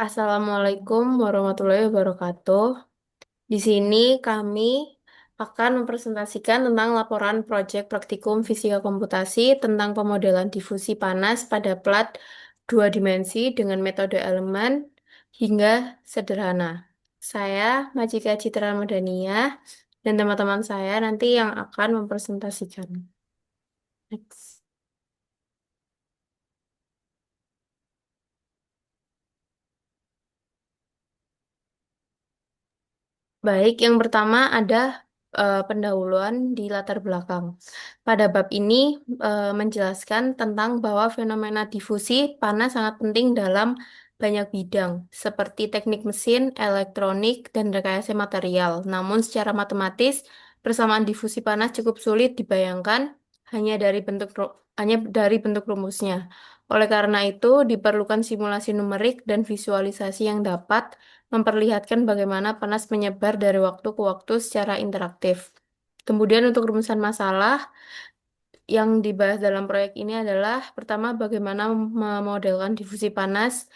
Assalamualaikum warahmatullahi wabarakatuh. Di sini kami akan mempresentasikan tentang laporan proyek praktikum fisika komputasi tentang pemodelan difusi panas pada plat dua dimensi dengan metode elemen hingga sederhana. Saya Majika Citra Madania dan teman-teman saya nanti yang akan mempresentasikan. Next. Baik, yang pertama ada pendahuluan di latar belakang. Pada bab ini menjelaskan tentang bahwa fenomena difusi panas sangat penting dalam banyak bidang, seperti teknik mesin, elektronik, dan rekayasa material. Namun secara matematis, persamaan difusi panas cukup sulit dibayangkan hanya dari bentuk rumusnya. Oleh karena itu, diperlukan simulasi numerik dan visualisasi yang dapat memperlihatkan bagaimana panas menyebar dari waktu ke waktu secara interaktif. Kemudian untuk rumusan masalah yang dibahas dalam proyek ini adalah pertama bagaimana memodelkan difusi panas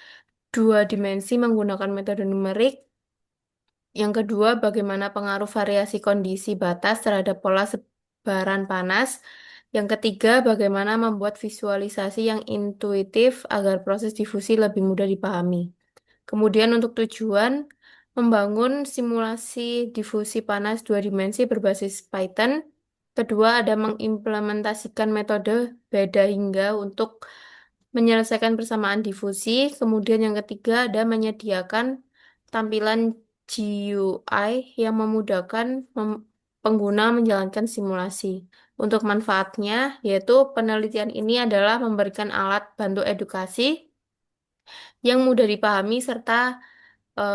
dua dimensi menggunakan metode numerik. Yang kedua, bagaimana pengaruh variasi kondisi batas terhadap pola sebaran panas. Yang ketiga, bagaimana membuat visualisasi yang intuitif agar proses difusi lebih mudah dipahami. Kemudian untuk tujuan membangun simulasi difusi panas dua dimensi berbasis Python. Kedua ada mengimplementasikan metode beda hingga untuk menyelesaikan persamaan difusi. Kemudian yang ketiga ada menyediakan tampilan GUI yang memudahkan pengguna menjalankan simulasi. Untuk manfaatnya, yaitu penelitian ini adalah memberikan alat bantu edukasi yang mudah dipahami serta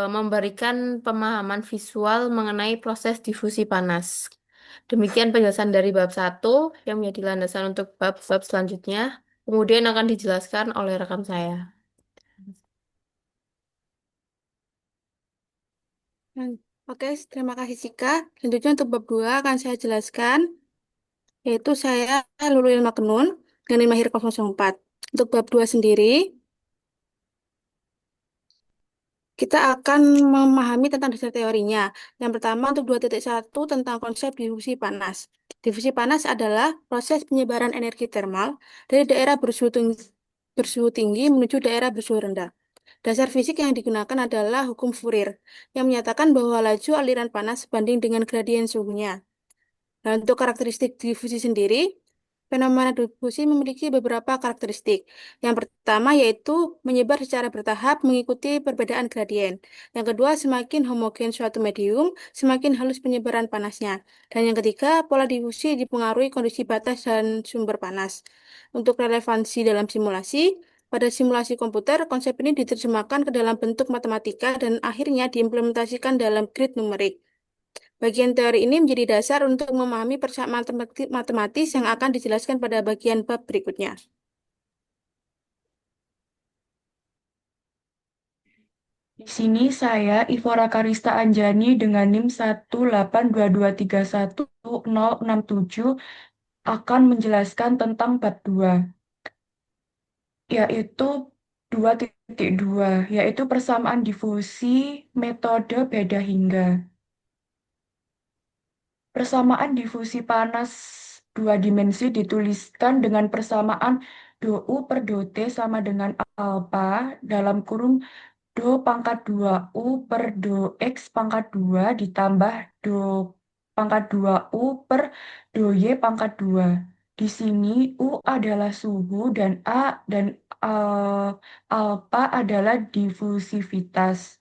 memberikan pemahaman visual mengenai proses difusi panas. Demikian penjelasan dari bab satu yang menjadi landasan untuk bab-bab selanjutnya. Kemudian akan dijelaskan oleh rekan saya. Hmm, Oke, terima kasih Cika. Selanjutnya untuk bab 2 akan saya jelaskan, yaitu saya Lulul Maknun dengan Mahir 004. Untuk bab 2 sendiri, kita akan memahami tentang dasar teorinya. Yang pertama untuk 2.1 tentang konsep difusi panas. Difusi panas adalah proses penyebaran energi termal dari daerah bersuhu tinggi menuju daerah bersuhu rendah. Dasar fisik yang digunakan adalah hukum Fourier, yang menyatakan bahwa laju aliran panas sebanding dengan gradien suhunya. Nah, untuk karakteristik difusi sendiri, fenomena difusi memiliki beberapa karakteristik. Yang pertama yaitu menyebar secara bertahap mengikuti perbedaan gradien. Yang kedua, semakin homogen suatu medium, semakin halus penyebaran panasnya. Dan yang ketiga, pola difusi dipengaruhi kondisi batas dan sumber panas. Untuk relevansi dalam simulasi, pada simulasi komputer, konsep ini diterjemahkan ke dalam bentuk matematika dan akhirnya diimplementasikan dalam grid numerik. Bagian teori ini menjadi dasar untuk memahami persamaan matematis yang akan dijelaskan pada bagian bab berikutnya. Di sini saya Ivora Karista Anjani dengan NIM 182231067 akan menjelaskan tentang bab 2, yaitu 2.2, yaitu persamaan difusi metode beda hingga. Persamaan difusi panas dua dimensi dituliskan dengan persamaan do U per do T sama dengan alpha dalam kurung do pangkat 2 U per do X pangkat 2 ditambah do pangkat 2 U per do Y pangkat 2. Di sini U adalah suhu dan alpha adalah difusivitas.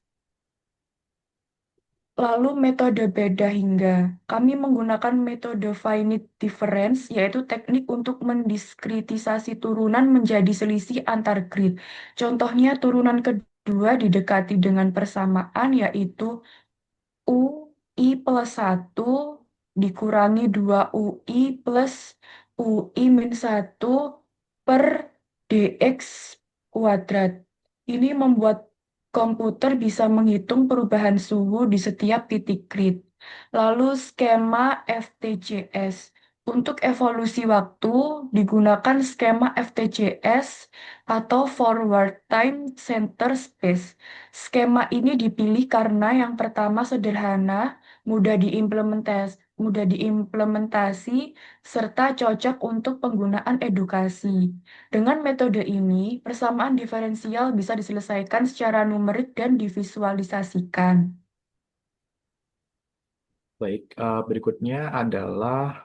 Lalu metode beda hingga. Kami menggunakan metode finite difference, yaitu teknik untuk mendiskritisasi turunan menjadi selisih antar grid. Contohnya turunan kedua didekati dengan persamaan, yaitu UI plus 1 dikurangi 2 UI plus UI min 1 per DX kuadrat. Ini membuat komputer bisa menghitung perubahan suhu di setiap titik grid. Lalu skema FTCS. Untuk evolusi waktu, digunakan skema FTCS atau Forward Time Center Space. Skema ini dipilih karena yang pertama sederhana, mudah diimplementasi, serta cocok untuk penggunaan edukasi. Dengan metode ini, persamaan diferensial bisa diselesaikan secara numerik dan divisualisasikan. Baik, berikutnya adalah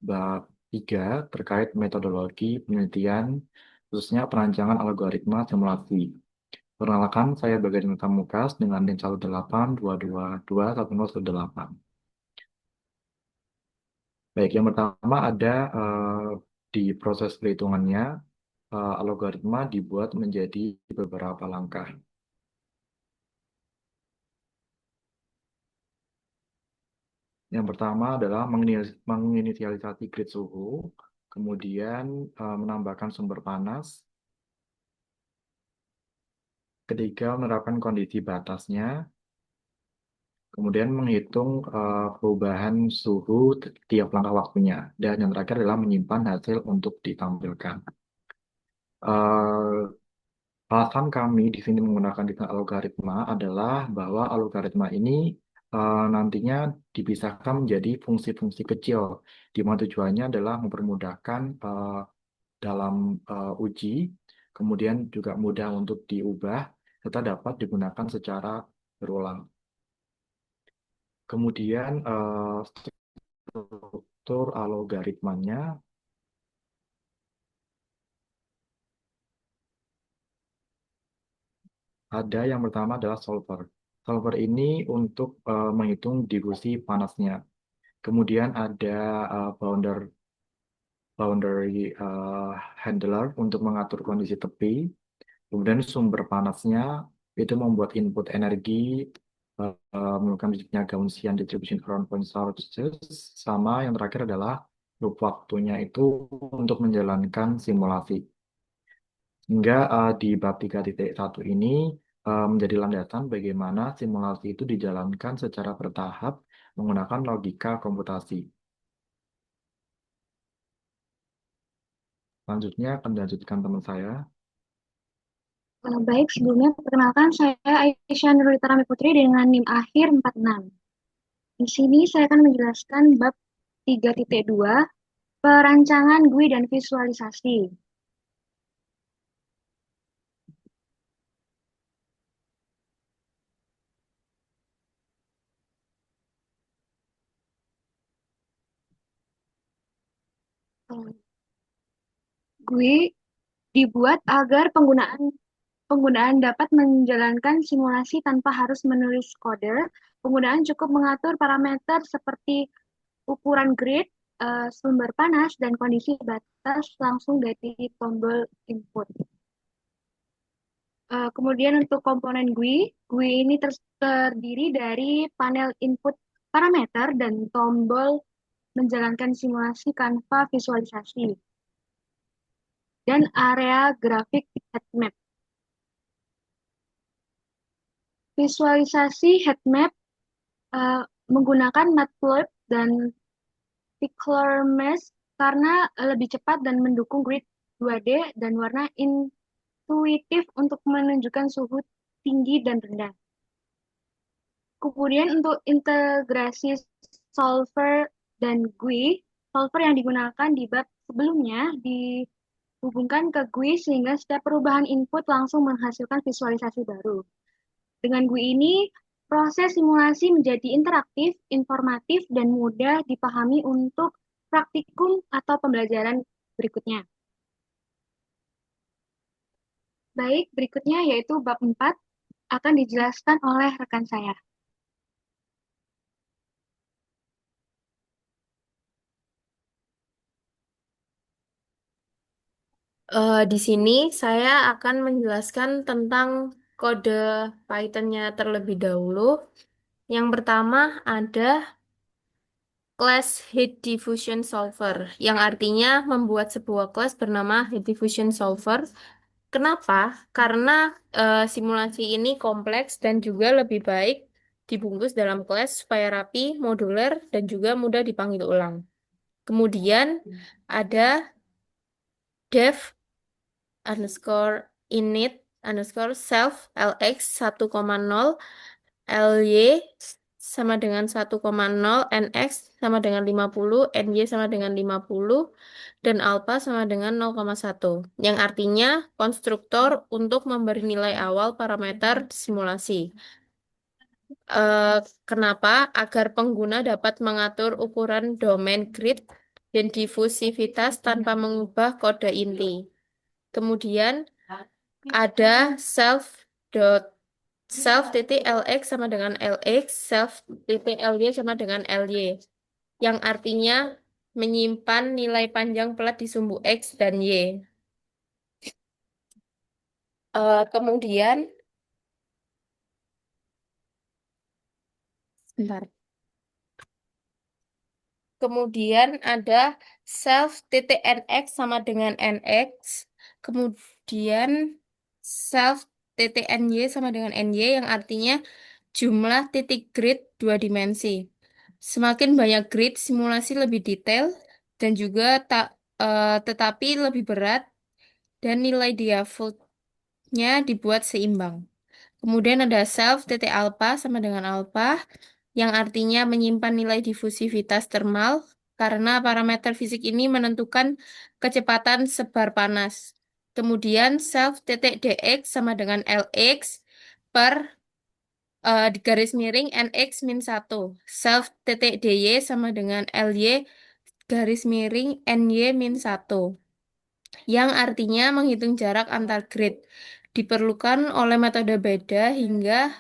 bab 3 terkait metodologi penelitian, khususnya perancangan algoritma simulasi. Perkenalkan, saya Bagadin Tamukas dengan NIM 182221018. Baik, yang pertama ada di proses perhitungannya, algoritma dibuat menjadi beberapa langkah. Yang pertama adalah menginisialisasi grid suhu, kemudian menambahkan sumber panas, ketiga menerapkan kondisi batasnya, kemudian menghitung perubahan suhu tiap langkah waktunya, dan yang terakhir adalah menyimpan hasil untuk ditampilkan. Eh, Alasan kami di sini menggunakan desain algoritma adalah bahwa algoritma ini nantinya dipisahkan menjadi fungsi-fungsi kecil, di mana tujuannya adalah mempermudahkan dalam uji, kemudian juga mudah untuk diubah, serta dapat digunakan secara berulang. Kemudian struktur algoritmanya ada yang pertama adalah solver. Solver ini untuk menghitung difusi panasnya. Kemudian ada boundary handler untuk mengatur kondisi tepi. Kemudian sumber panasnya itu membuat input energi menggunakan prinsipnya Gaussian distribution around point sources. Sama yang terakhir adalah loop waktunya itu untuk menjalankan simulasi. Hingga di bab 3.1 ini menjadi landasan bagaimana simulasi itu dijalankan secara bertahap menggunakan logika komputasi. Selanjutnya akan dilanjutkan teman saya. Baik, sebelumnya perkenalkan saya Aisyah Nurulita Rami Putri dengan NIM akhir 46. Di sini saya akan menjelaskan bab 3.2, perancangan GUI dan visualisasi. GUI dibuat agar penggunaan dapat menjalankan simulasi tanpa harus menulis kode. Penggunaan cukup mengatur parameter seperti ukuran grid, sumber panas, dan kondisi batas langsung dari tombol input. Kemudian untuk komponen GUI ini terdiri dari panel input parameter dan tombol menjalankan simulasi kanva visualisasi dan area grafik headmap. Visualisasi headmap menggunakan Matplotlib dan Pictomesh karena lebih cepat dan mendukung grid 2D dan warna intuitif untuk menunjukkan suhu tinggi dan rendah. Kemudian untuk integrasi solver dan GUI, solver yang digunakan di bab sebelumnya dihubungkan ke GUI sehingga setiap perubahan input langsung menghasilkan visualisasi baru. Dengan GUI ini, proses simulasi menjadi interaktif, informatif, dan mudah dipahami untuk praktikum atau pembelajaran berikutnya. Baik, berikutnya yaitu bab 4 akan dijelaskan oleh rekan saya. Di sini saya akan menjelaskan tentang kode Python-nya terlebih dahulu. Yang pertama ada class Heat Diffusion Solver, yang artinya membuat sebuah kelas bernama Heat Diffusion Solver. Kenapa? Karena simulasi ini kompleks dan juga lebih baik dibungkus dalam kelas supaya rapi, moduler, dan juga mudah dipanggil ulang. Kemudian ada def underscore init underscore self lx 1,0 ly sama dengan 1,0 nx sama dengan 50 ny sama dengan 50 dan alpha sama dengan 0,1 yang artinya konstruktor untuk memberi nilai awal parameter simulasi. Eh, Kenapa? Agar pengguna dapat mengatur ukuran domain grid dan difusivitas tanpa mengubah kode inti. Kemudian ada self titik lx sama dengan lx, self titik ly sama dengan ly, yang artinya menyimpan nilai panjang pelat di sumbu x dan y. Kemudian, sebentar. Kemudian ada self titik nx sama dengan nx. Kemudian self titik ny sama dengan ny yang artinya jumlah titik grid 2 dimensi. Semakin banyak grid, simulasi lebih detail dan juga tetapi lebih berat dan nilai defaultnya dibuat seimbang. Kemudian ada self titik alpha sama dengan alpha yang artinya menyimpan nilai difusivitas termal karena parameter fisik ini menentukan kecepatan sebar panas. Kemudian self titik dx sama dengan lx per di garis miring nx min 1. Self titik dy sama dengan ly garis miring ny min 1. Yang artinya menghitung jarak antar grid. Diperlukan oleh metode beda hingga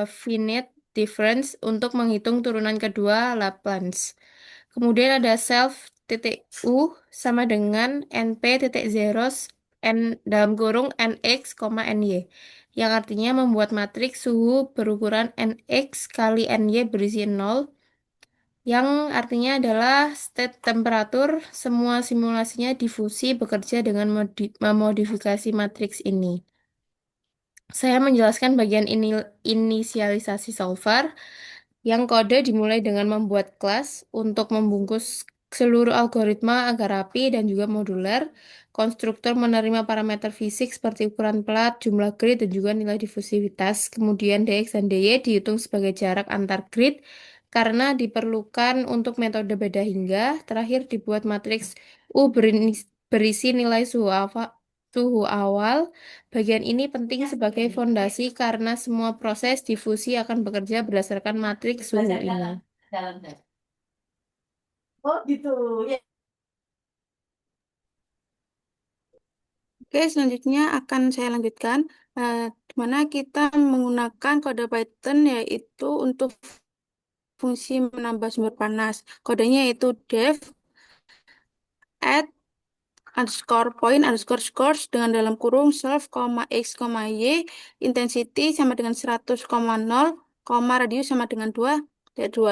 finite difference untuk menghitung turunan kedua Laplace. Kemudian ada self titik u sama dengan np titik zeros n dalam kurung nx, ny yang artinya membuat matriks suhu berukuran nx kali ny berisi 0 yang artinya adalah state temperatur semua simulasinya difusi bekerja dengan memodifikasi matriks ini. Saya menjelaskan bagian inisialisasi solver yang kode dimulai dengan membuat kelas untuk membungkus seluruh algoritma agar rapi dan juga modular. Konstruktor menerima parameter fisik seperti ukuran pelat, jumlah grid, dan juga nilai difusivitas. Kemudian dx dan dy dihitung sebagai jarak antar grid karena diperlukan untuk metode beda hingga. Terakhir dibuat matriks U berisi nilai suhu awal. Bagian ini penting sebagai fondasi karena semua proses difusi akan bekerja berdasarkan matriks suhu ini. Oh gitu. Ya. Oke, selanjutnya akan saya lanjutkan, di mana kita menggunakan kode Python yaitu untuk fungsi menambah sumber panas. Kodenya yaitu def add underscore point underscore scores dengan dalam kurung self, x, y, intensity sama dengan 100,0, radius sama dengan 2,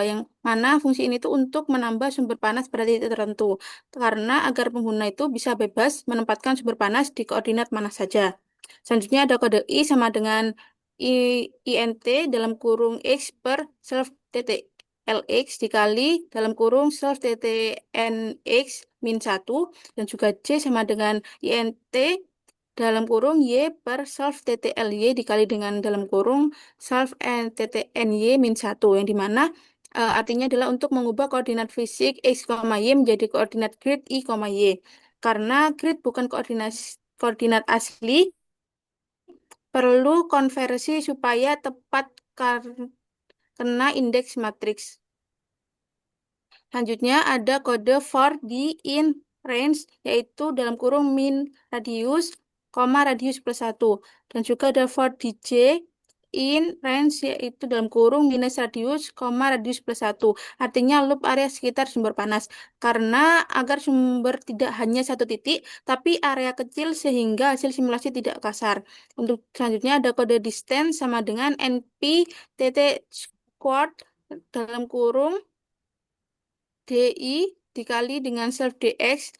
yang mana fungsi ini tuh untuk menambah sumber panas pada titik tertentu. Karena agar pengguna itu bisa bebas menempatkan sumber panas di koordinat mana saja. Selanjutnya ada kode I sama dengan int dalam kurung x per self titik lx dikali dalam kurung self titik nx min 1 dan juga c sama dengan int dalam kurung y per self titik ly dikali dengan dalam kurung self n titik ny min 1 yang dimana artinya adalah untuk mengubah koordinat fisik x, y menjadi koordinat grid y, y. Karena grid bukan koordinat asli, perlu konversi supaya tepat kena indeks matriks. Selanjutnya ada kode for di in range, yaitu dalam kurung min radius, radius plus 1. Dan juga ada for di j in range, yaitu dalam kurung minus radius, radius plus 1. Artinya loop area sekitar sumber panas. Karena agar sumber tidak hanya satu titik, tapi area kecil sehingga hasil simulasi tidak kasar. Untuk selanjutnya ada kode distance sama dengan np titik squared dalam kurung DI dikali dengan self DX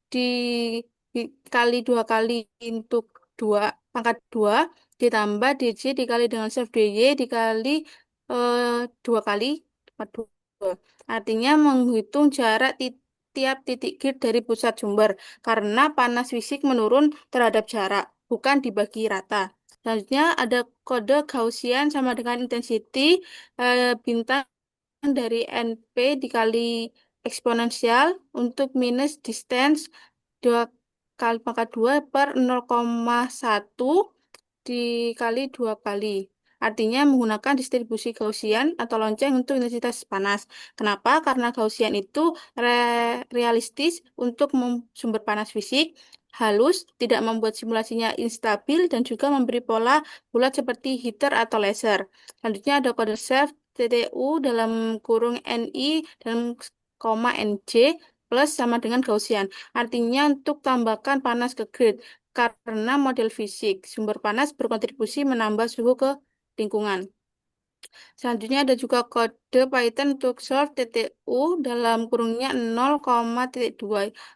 dikali 2 kali untuk 2 pangkat 2 ditambah DJ dikali dengan self DY dikali 2 kali pangkat 2. Artinya menghitung jarak tiap titik grid dari pusat sumber, karena panas fisik menurun terhadap jarak, bukan dibagi rata. Selanjutnya ada kode Gaussian sama dengan intensity bintang dari NP dikali eksponensial untuk minus distance 2 kali pangkat 2 per 0,1 dikali 2 kali. Artinya menggunakan distribusi Gaussian atau lonceng untuk intensitas panas. Kenapa? Karena Gaussian itu realistis untuk sumber panas fisik, halus, tidak membuat simulasinya instabil, dan juga memberi pola bulat seperti heater atau laser. Selanjutnya ada kode self TTU dalam kurung NI dalam koma NJ plus sama dengan Gaussian. Artinya untuk tambahkan panas ke grid karena model fisik sumber panas berkontribusi menambah suhu ke lingkungan. Selanjutnya ada juga kode Python untuk solve TTU dalam kurungnya 0,2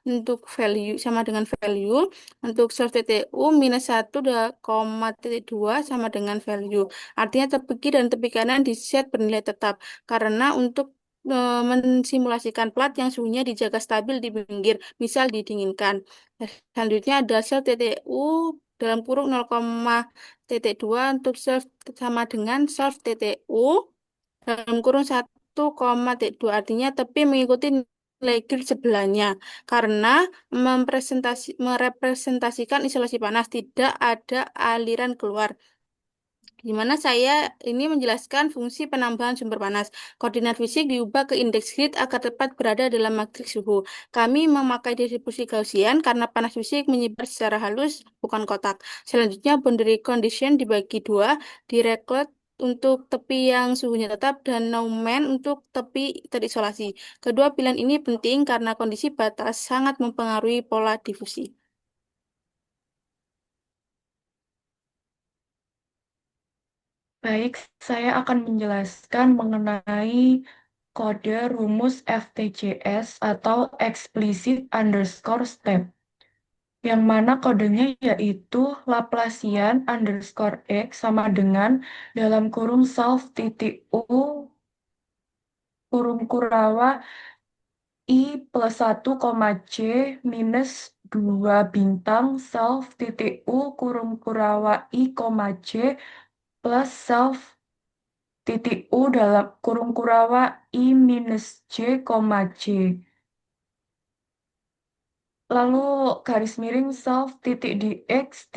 untuk value sama dengan value. Untuk solve TTU minus 1,2 sama dengan value. Artinya tepi kiri dan tepi kanan di set bernilai tetap. Karena untuk mensimulasikan plat yang suhunya dijaga stabil di pinggir, misal didinginkan. Selanjutnya ada sel TTU dalam kurung 0,2 untuk self sama dengan self TTU dalam kurung 1,2, artinya tepi mengikuti nilai grid sebelahnya karena merepresentasikan isolasi panas, tidak ada aliran keluar. Di mana saya ini menjelaskan fungsi penambahan sumber panas. Koordinat fisik diubah ke indeks grid agar tepat berada dalam matriks suhu. Kami memakai distribusi Gaussian karena panas fisik menyebar secara halus, bukan kotak. Selanjutnya, boundary condition dibagi dua, direct load untuk tepi yang suhunya tetap dan Neumann untuk tepi terisolasi. Kedua pilihan ini penting karena kondisi batas sangat mempengaruhi pola difusi. Baik, saya akan menjelaskan mengenai kode rumus FTCS atau explicit underscore step, yang mana kodenya yaitu Laplacian underscore X sama dengan dalam kurung self titik U kurung kurawa I plus 1, C minus 2 bintang self titik U kurung kurawa I, C plus self titik U dalam kurung kurawa I minus C, C. Lalu garis miring self titik dx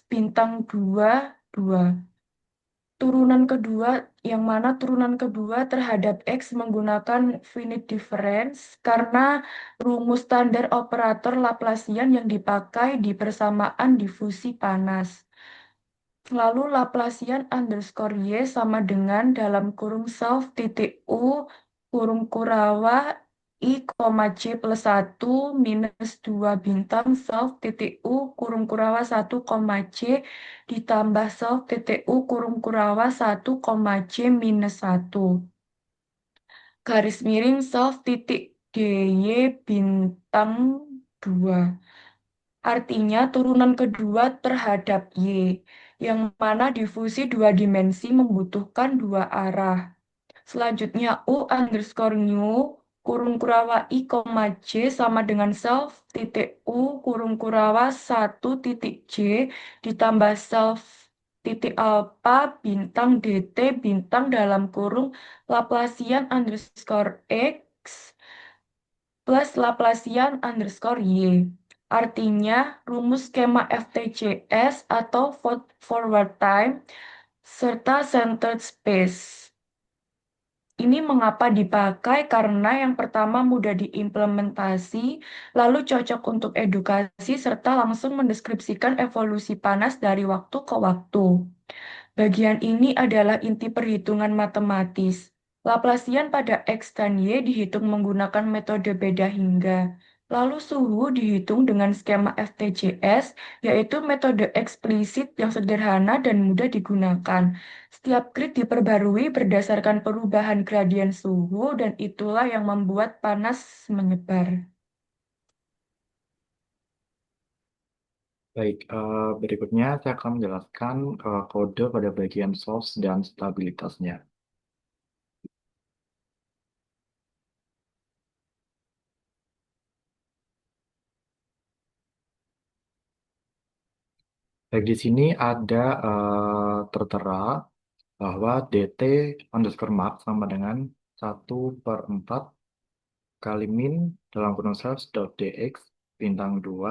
bintang 2, 2. Turunan kedua, yang mana turunan kedua terhadap X menggunakan finite difference karena rumus standar operator Laplacian yang dipakai di persamaan difusi panas. Lalu Laplacian underscore Y sama dengan dalam kurung self titik U kurung kurawa I, C plus 1 minus 2 bintang self titik U kurung kurawa 1, C ditambah self titik U kurung kurawa 1, C minus 1. Garis miring self titik DY bintang 2. Artinya turunan kedua terhadap Y, yang mana difusi dua dimensi membutuhkan dua arah. Selanjutnya U underscore new kurung kurawa I, C sama dengan self titik U kurung kurawa 1 titik C ditambah self titik alpha bintang DT bintang dalam kurung Laplacian underscore X plus Laplacian underscore Y. Artinya, rumus skema FTCS atau forward time serta centered space. Ini mengapa dipakai? Karena yang pertama mudah diimplementasi, lalu cocok untuk edukasi, serta langsung mendeskripsikan evolusi panas dari waktu ke waktu. Bagian ini adalah inti perhitungan matematis. Laplacian pada X dan Y dihitung menggunakan metode beda hingga. Lalu suhu dihitung dengan skema FTCS, yaitu metode eksplisit yang sederhana dan mudah digunakan. Setiap grid diperbarui berdasarkan perubahan gradien suhu, dan itulah yang membuat panas menyebar. Baik, berikutnya saya akan menjelaskan kode pada bagian source dan stabilitasnya. Baik, di sini ada tertera bahwa dt underscore max sama dengan 1/4 kali min dalam kurung self dot dx bintang 2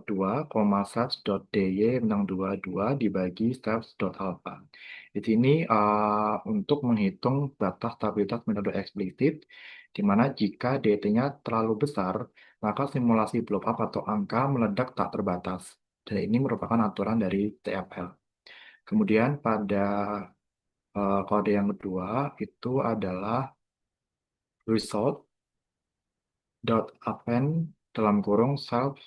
2, self dot dy bintang 2 dibagi self dot alpha. Di sini untuk menghitung batas stabilitas metode eksplisit, di mana jika dt-nya terlalu besar, maka simulasi blow up atau angka meledak tak terbatas. Dan ini merupakan aturan dari TFL. Kemudian pada kode yang kedua itu adalah result dot append dalam kurung self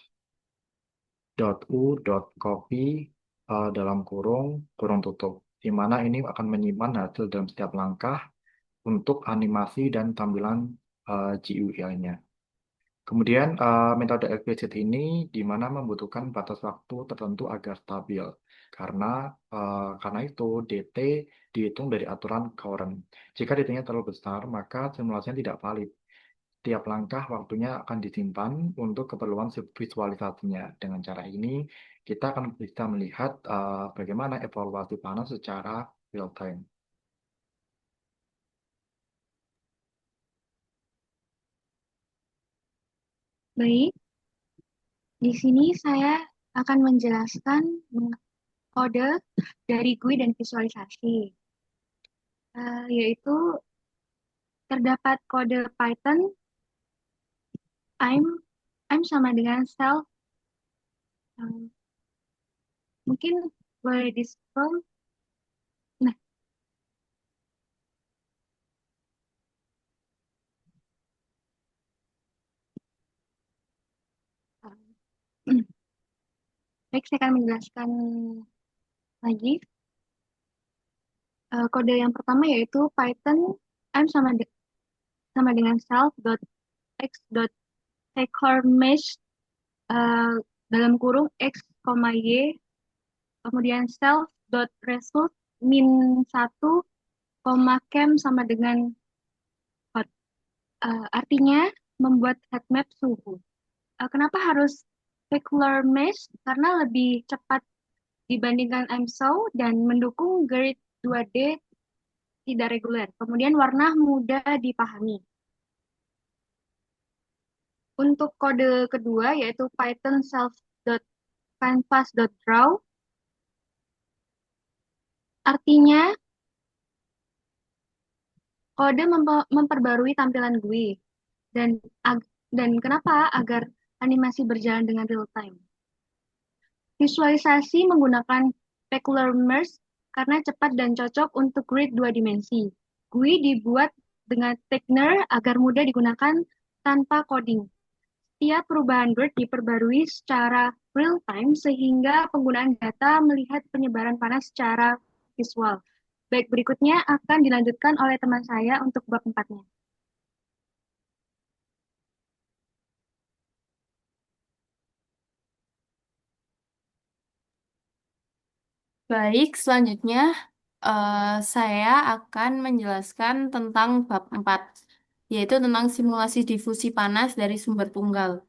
dot u dot copy dalam kurung tutup, di mana ini akan menyimpan hasil dalam setiap langkah untuk animasi dan tampilan GUI-nya. Kemudian metode explicit ini di mana membutuhkan batas waktu tertentu agar stabil, karena itu DT dihitung dari aturan current. Jika DT-nya terlalu besar, maka simulasinya tidak valid. Tiap langkah waktunya akan disimpan untuk keperluan visualisasinya. Dengan cara ini, kita akan bisa melihat bagaimana evaluasi panas secara real time. Baik, di sini saya akan menjelaskan kode dari GUI dan visualisasi, yaitu terdapat kode Python I'm sama dengan self. Mungkin boleh di scroll. Nah, baik, saya akan menjelaskan lagi. Kode yang pertama yaitu Python I'm sama dengan self dot x dot taker mesh dalam kurung x, y, kemudian self dot result min 1, cam sama dengan hot. Artinya membuat heatmap suhu. Kenapa harus specular mesh? Karena lebih cepat dibandingkan MSOW dan mendukung grid 2D tidak reguler. Kemudian warna mudah dipahami. Untuk kode kedua yaitu Python self.canvas.draw. Artinya kode memperbarui tampilan GUI dan kenapa? Agar animasi berjalan dengan real time. Visualisasi menggunakan specular merge karena cepat dan cocok untuk grid 2 dimensi. GUI dibuat dengan Tegner agar mudah digunakan tanpa coding. Setiap perubahan grid diperbarui secara real time sehingga penggunaan data melihat penyebaran panas secara visual. Baik, berikutnya akan dilanjutkan oleh teman saya untuk bab 4-nya. Baik, selanjutnya saya akan menjelaskan tentang bab 4, yaitu tentang simulasi difusi panas dari sumber tunggal.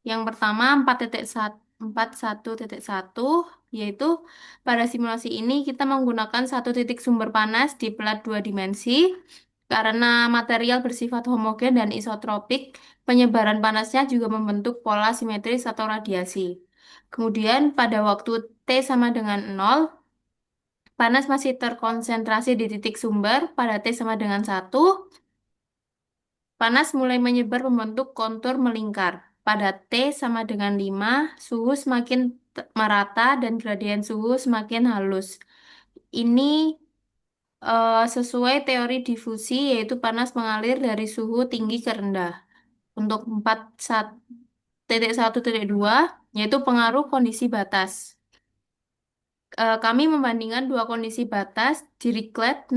Yang pertama 4.1.1, yaitu pada simulasi ini kita menggunakan satu titik sumber panas di plat 2 dimensi. Karena material bersifat homogen dan isotropik, penyebaran panasnya juga membentuk pola simetris atau radiasi. Kemudian pada waktu T sama dengan 0, panas masih terkonsentrasi di titik sumber. Pada T sama dengan 1, panas mulai menyebar membentuk kontur melingkar. Pada T sama dengan 5, suhu semakin merata dan gradien suhu semakin halus. Ini sesuai teori difusi, yaitu panas mengalir dari suhu tinggi ke rendah. Untuk 4.1.2, yaitu pengaruh kondisi batas. Kami membandingkan dua kondisi batas, Dirichlet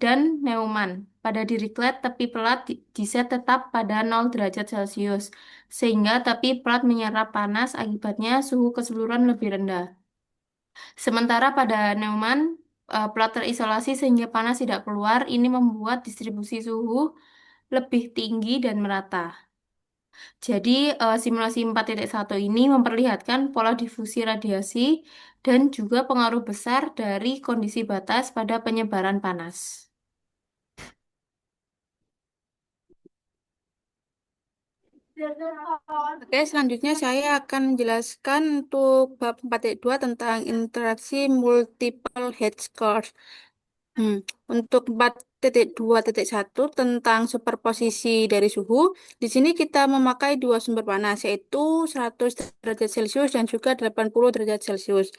dan Neumann. Pada Dirichlet, tepi pelat diset tetap pada 0 derajat Celcius, sehingga tepi pelat menyerap panas, akibatnya suhu keseluruhan lebih rendah. Sementara pada Neumann, pelat terisolasi sehingga panas tidak keluar, ini membuat distribusi suhu lebih tinggi dan merata. Jadi, simulasi 4.1 ini memperlihatkan pola difusi radiasi dan juga pengaruh besar dari kondisi batas pada penyebaran panas. Oke, selanjutnya saya akan menjelaskan untuk bab 4.2 tentang interaksi multiple head scores. Hmm. Untuk 4.2.1 tentang superposisi dari suhu, di sini kita memakai dua sumber panas, yaitu 100 derajat Celcius dan juga 80 derajat Celcius.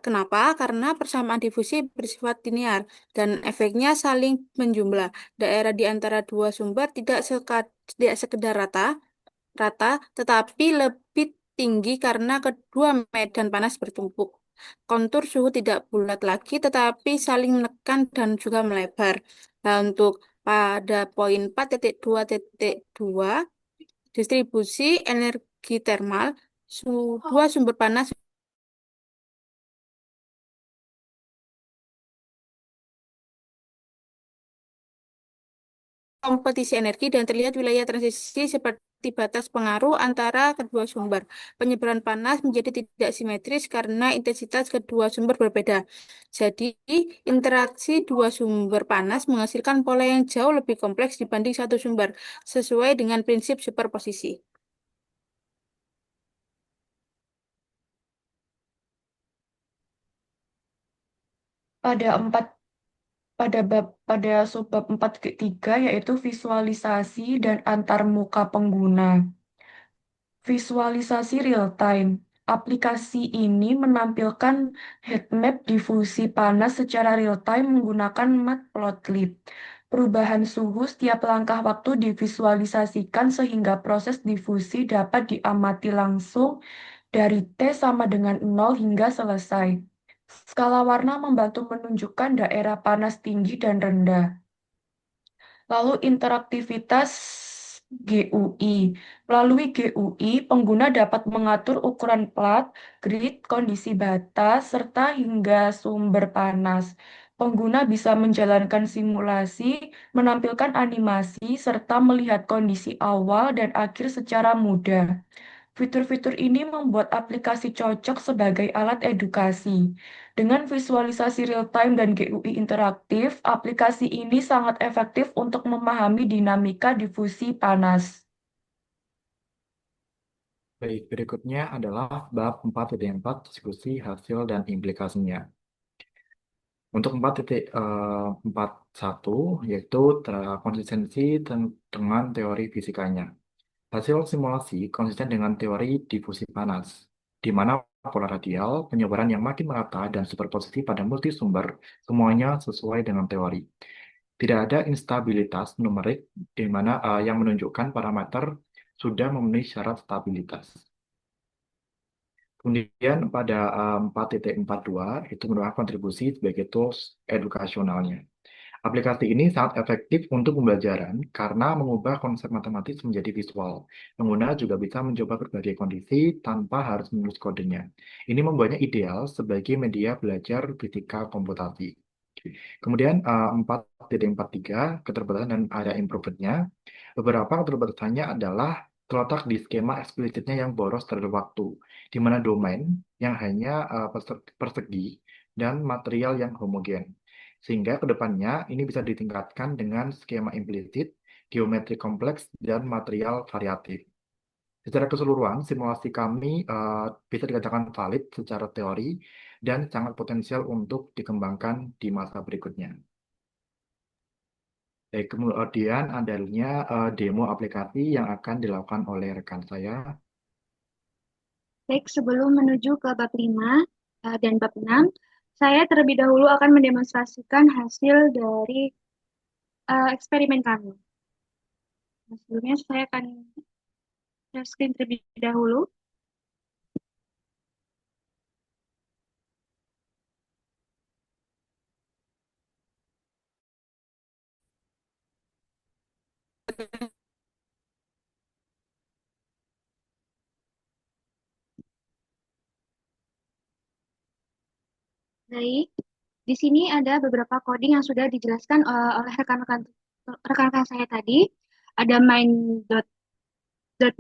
Kenapa? Karena persamaan difusi bersifat linear dan efeknya saling menjumlah. Daerah di antara dua sumber tidak sekedar rata, tetapi lebih tinggi karena kedua medan panas bertumpuk. Kontur suhu tidak bulat lagi, tetapi saling menekan dan juga melebar. Nah, untuk pada poin 4.2.2, distribusi energi termal, dua sumber panas kompetisi energi dan terlihat wilayah transisi seperti batas pengaruh antara kedua sumber. Penyebaran panas menjadi tidak simetris karena intensitas kedua sumber berbeda. Jadi, interaksi dua sumber panas menghasilkan pola yang jauh lebih kompleks dibanding satu sumber, sesuai dengan prinsip superposisi. Pada empat pada subbab 4.3 yaitu visualisasi dan antarmuka pengguna. Visualisasi real-time. Aplikasi ini menampilkan heatmap difusi panas secara real-time menggunakan matplotlib. Perubahan suhu setiap langkah waktu divisualisasikan sehingga proses difusi dapat diamati langsung dari T sama dengan 0 hingga selesai. Skala warna membantu menunjukkan daerah panas tinggi dan rendah. Lalu interaktivitas GUI. Melalui GUI, pengguna dapat mengatur ukuran plat, grid, kondisi batas, serta hingga sumber panas. Pengguna bisa menjalankan simulasi, menampilkan animasi, serta melihat kondisi awal dan akhir secara mudah. Fitur-fitur ini membuat aplikasi cocok sebagai alat edukasi. Dengan visualisasi real-time dan GUI interaktif, aplikasi ini sangat efektif untuk memahami dinamika difusi panas. Baik, berikutnya adalah bab 4.4 diskusi hasil dan implikasinya. Untuk 4.41 yaitu konsistensi dengan teori fisikanya. Hasil simulasi konsisten dengan teori difusi panas, di mana pola radial, penyebaran yang makin merata, dan superposisi pada multisumber semuanya sesuai dengan teori. Tidak ada instabilitas numerik di mana yang menunjukkan parameter sudah memenuhi syarat stabilitas. Kemudian pada 4.42 itu merupakan kontribusi sebagai tools edukasionalnya. Aplikasi ini sangat efektif untuk pembelajaran karena mengubah konsep matematis menjadi visual. Pengguna juga bisa mencoba berbagai kondisi tanpa harus menulis kodenya. Ini membuatnya ideal sebagai media belajar fisika komputasi. Kemudian 4.43 keterbatasan dan area improvement-nya. Beberapa keterbatasannya adalah terletak di skema eksplisitnya yang boros terhadap waktu, di mana domain yang hanya persegi dan material yang homogen. Sehingga ke depannya ini bisa ditingkatkan dengan skema implisit, geometri kompleks, dan material variatif. Secara keseluruhan, simulasi kami bisa dikatakan valid secara teori dan sangat potensial untuk dikembangkan di masa berikutnya. Kemudian adanya demo aplikasi yang akan dilakukan oleh rekan saya. Baik, sebelum menuju ke bab 5 dan bab 6, saya terlebih dahulu akan mendemonstrasikan hasil dari eksperimen kami. Nah, sebelumnya saya akan share screen terlebih dahulu. Baik, di sini ada beberapa coding yang sudah dijelaskan oleh rekan-rekan saya tadi. Ada dan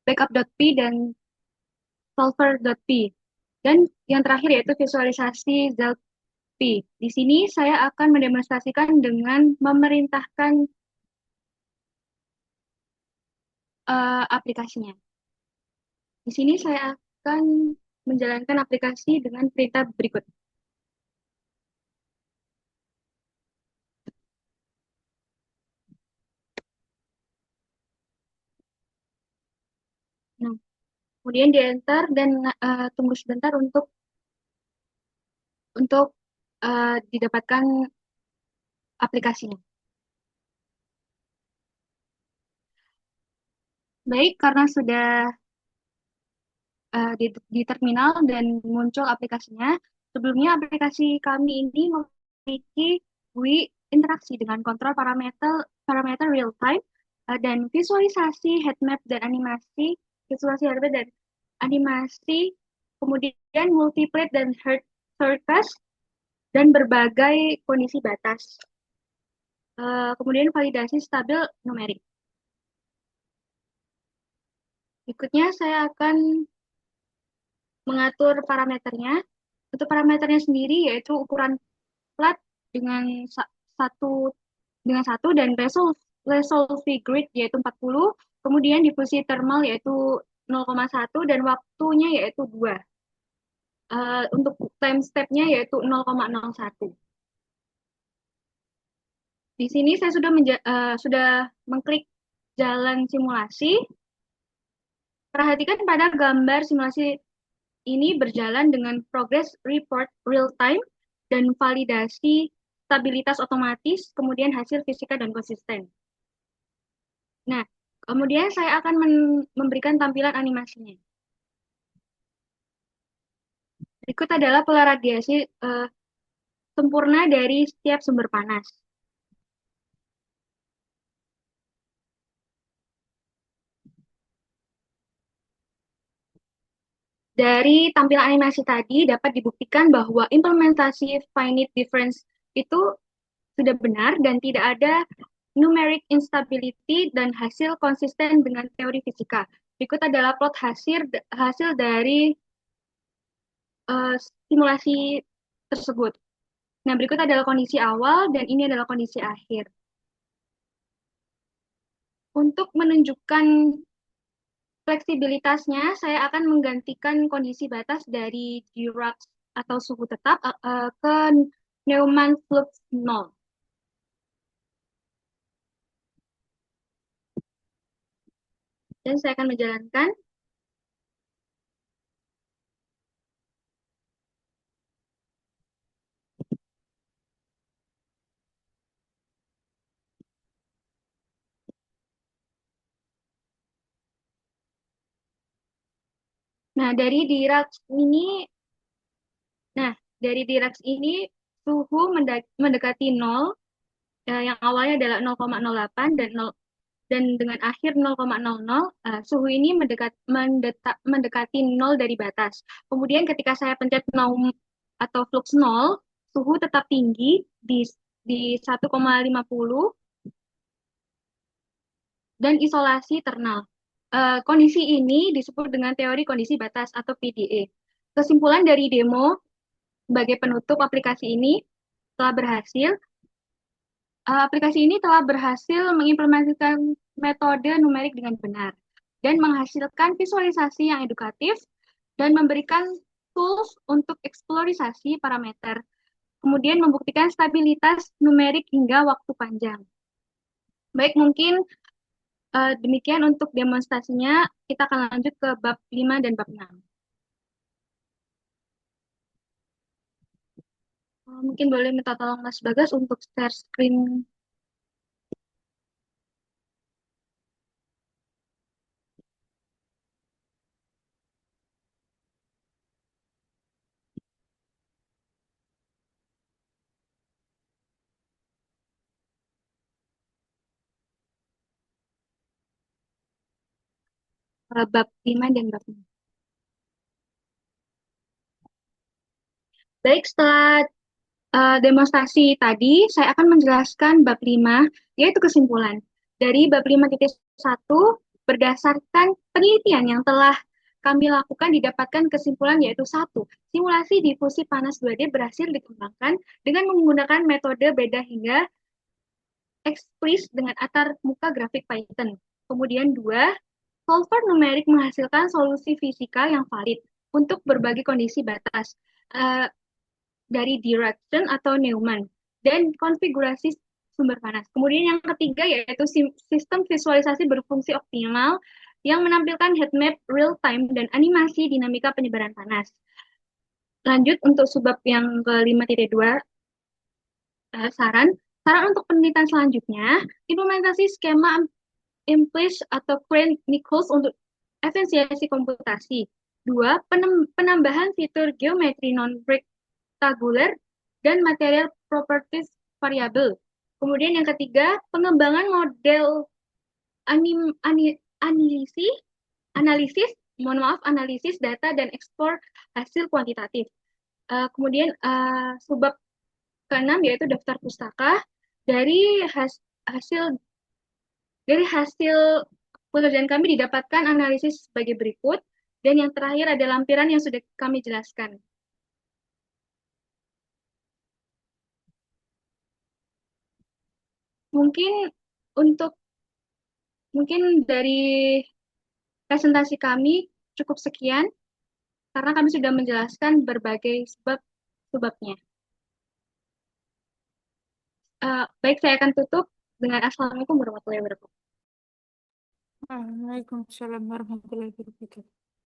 backup.p dan solver.p. Dan yang terakhir yaitu visualisasi ZP. Di sini saya akan mendemonstrasikan dengan memerintahkan aplikasinya. Di sini saya akan menjalankan aplikasi dengan perintah berikut. Nah, kemudian di enter dan tunggu sebentar untuk didapatkan aplikasinya. Baik, karena sudah di terminal dan muncul aplikasinya, sebelumnya aplikasi kami ini memiliki GUI interaksi dengan kontrol parameter real time dan visualisasi headmap dan animasi, kemudian multiplate dan surface dan berbagai kondisi batas. Kemudian validasi stabil numerik. Berikutnya saya akan mengatur parameternya. Untuk parameternya sendiri yaitu ukuran plat dengan satu dan resolve grid yaitu 40, kemudian difusi thermal yaitu 0,1 dan waktunya yaitu 2. Untuk time step-nya yaitu 0,01. Di sini saya sudah mengklik jalan simulasi. Perhatikan pada gambar simulasi ini berjalan dengan progress report real time dan validasi stabilitas otomatis, kemudian hasil fisika dan konsisten. Nah, kemudian saya akan memberikan tampilan animasinya. Berikut adalah pola radiasi sempurna dari setiap sumber panas. Dari tampilan animasi tadi dapat dibuktikan bahwa implementasi finite difference itu sudah benar dan tidak ada numeric instability dan hasil konsisten dengan teori fisika. Berikut adalah plot hasil dari simulasi tersebut. Nah, berikut adalah kondisi awal dan ini adalah kondisi akhir. Untuk menunjukkan fleksibilitasnya, saya akan menggantikan kondisi batas dari Dirac atau suhu tetap ke Neumann flux 0. Dan saya akan menjalankan. Nah, dari Dirac ini suhu mendekati 0, yang awalnya adalah 0,08 dan dengan akhir 0,00, suhu ini mendekati 0 dari batas. Kemudian ketika saya pencet Naum atau flux 0, suhu tetap tinggi di 1,50 dan isolasi thermal. Kondisi ini disebut dengan teori kondisi batas atau PDA. Kesimpulan dari demo sebagai penutup aplikasi ini telah berhasil. Aplikasi ini telah berhasil mengimplementasikan metode numerik dengan benar dan menghasilkan visualisasi yang edukatif dan memberikan tools untuk eksplorisasi parameter, kemudian membuktikan stabilitas numerik hingga waktu panjang. Baik, mungkin demikian untuk demonstrasinya. Kita akan lanjut ke bab 5 dan bab 6. Mungkin boleh minta tolong Mas Bagas untuk share screen. Bab 5 dan bab 6. Baik, setelah demonstrasi tadi, saya akan menjelaskan bab 5, yaitu kesimpulan. Dari bab 5.1 berdasarkan penelitian yang telah kami lakukan didapatkan kesimpulan yaitu satu, simulasi difusi panas 2D berhasil dikembangkan dengan menggunakan metode beda hingga explicit dengan atar muka grafik Python. Kemudian dua, solver numerik menghasilkan solusi fisika yang valid untuk berbagai kondisi batas dari Dirac atau Neumann dan konfigurasi sumber panas. Kemudian yang ketiga yaitu sistem visualisasi berfungsi optimal yang menampilkan heat map real time dan animasi dinamika penyebaran panas. Lanjut untuk subbab yang ke-5.2, saran untuk penelitian selanjutnya, implementasi skema Implish atau Crane-Nichols untuk efisiensi komputasi. Dua, penambahan fitur geometri non-rectangular dan material properties variable. Kemudian yang ketiga, pengembangan model analisis data dan ekspor hasil kuantitatif. Kemudian subbab ke-6 yaitu daftar pustaka. Dari hasil pekerjaan kami didapatkan analisis sebagai berikut, dan yang terakhir ada lampiran yang sudah kami jelaskan. Mungkin dari presentasi kami cukup sekian, karena kami sudah menjelaskan berbagai sebabnya. Baik, saya akan tutup dengan Assalamualaikum warahmatullahi wabarakatuh. Waalaikumsalam warahmatullahi wabarakatuh.